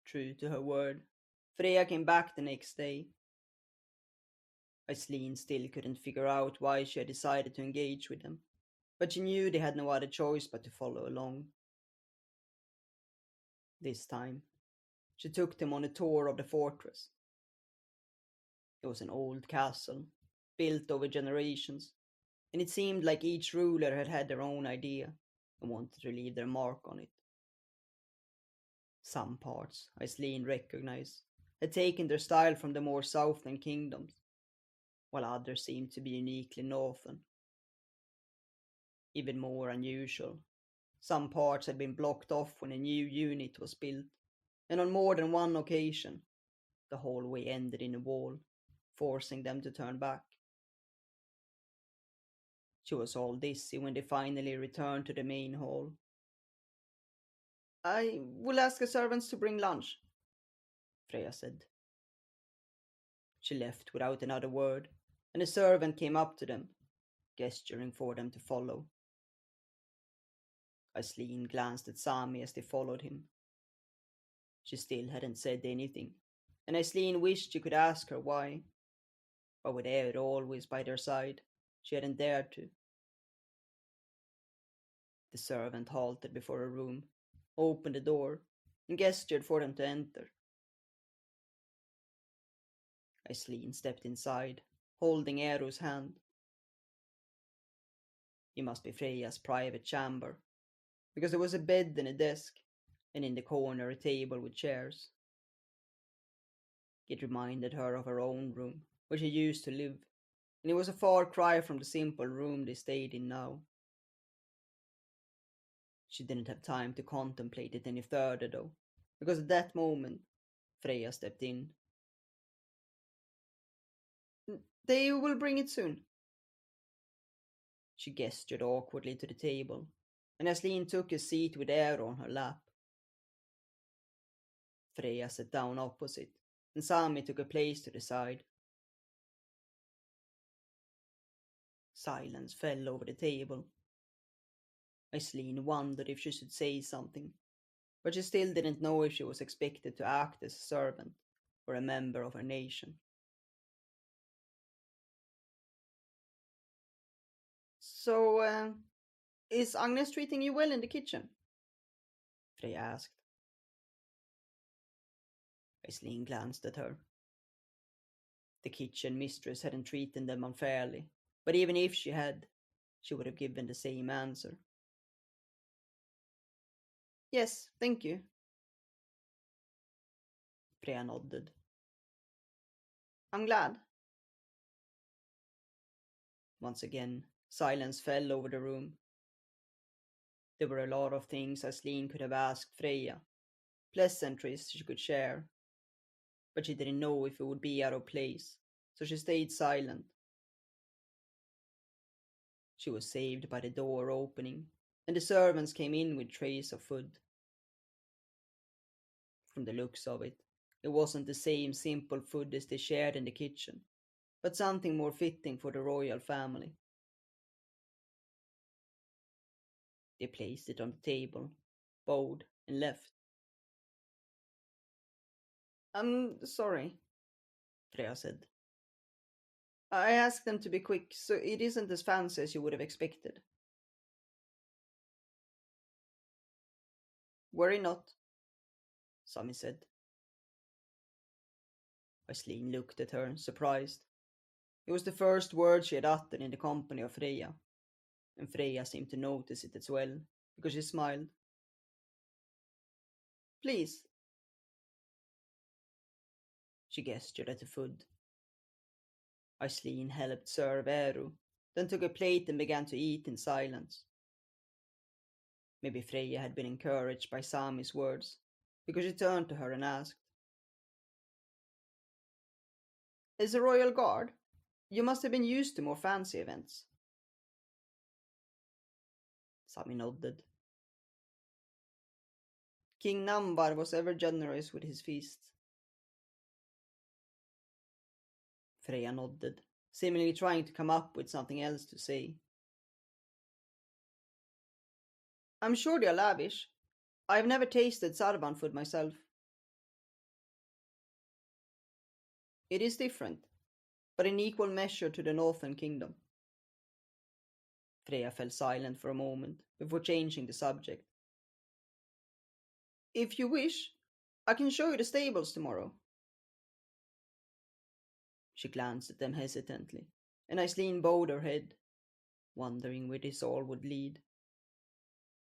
True to her word, Freya came back the next day. Aislin still couldn't figure out why she had decided to engage with them, but she knew they had no other choice but to follow along. This time, she took them on a tour of the fortress. It was an old castle, built over generations, and it seemed like each ruler had had their own idea and wanted to leave their mark on it. Some parts, Aislin recognized, had taken their style from the more southern kingdoms, while others seemed to be uniquely northern. Even more unusual, some parts had been blocked off when a new unit was built, and on more than one occasion, the hallway ended in a wall, forcing them to turn back. She was all dizzy when they finally returned to the main hall. I will ask the servants to bring lunch, Freya said. She left without another word, and a servant came up to them, gesturing for them to follow. Aislin glanced at Sami as they followed him. She still hadn't said anything, and Aislin wished she could ask her why, but with Eir always by their side, she hadn't dared to. The servant halted before a room, opened the door, and gestured for them to enter. Aislin stepped inside, holding Eru's hand. It must be Freya's private chamber, because there was a bed and a desk, and in the corner a table with chairs. It reminded her of her own room, where she used to live, and it was a far cry from the simple room they stayed in now. She didn't have time to contemplate it any further, though, because at that moment, Freya stepped in. They will bring it soon. She gestured awkwardly to the table, and Aislin took a seat with Eir on her lap. Freya sat down opposite, and Sami took a place to the side. Silence fell over the table. Aislin wondered if she should say something, but she still didn't know if she was expected to act as a servant or a member of her nation. So, is Agnes treating you well in the kitchen? Freya asked. Aislin glanced at her. The kitchen mistress hadn't treated them unfairly, but even if she had, she would have given the same answer. Yes, thank you. Freya nodded. I'm glad. Once again, silence fell over the room. There were a lot of things Aislin could have asked Freya, pleasantries she could share, but she didn't know if it would be out of place, so she stayed silent. She was saved by the door opening, and the servants came in with trays of food. From the looks of it, it wasn't the same simple food as they shared in the kitchen, but something more fitting for the royal family. They placed it on the table, bowed, and left. I'm sorry, Freya said. I asked them to be quick, so it isn't as fancy as you would have expected. Worry not, Sami said. Aislin looked at her, surprised. It was the first word she had uttered in the company of Freya, and Freya seemed to notice it as well, because she smiled. Please. She gestured at the food. Aislin helped serve Eru, then took a plate and began to eat in silence. Maybe Freya had been encouraged by Sami's words, because she turned to her and asked, As a royal guard, you must have been used to more fancy events. Sami nodded. King Nambar was ever generous with his feasts. Freya nodded, seemingly trying to come up with something else to say. I'm sure they are lavish. I've never tasted Sarban food myself. It is different, but in equal measure to the Northern Kingdom. Freya fell silent for a moment before changing the subject. If you wish, I can show you the stables tomorrow. She glanced at them hesitantly, and Aislin bowed her head, wondering where this all would lead.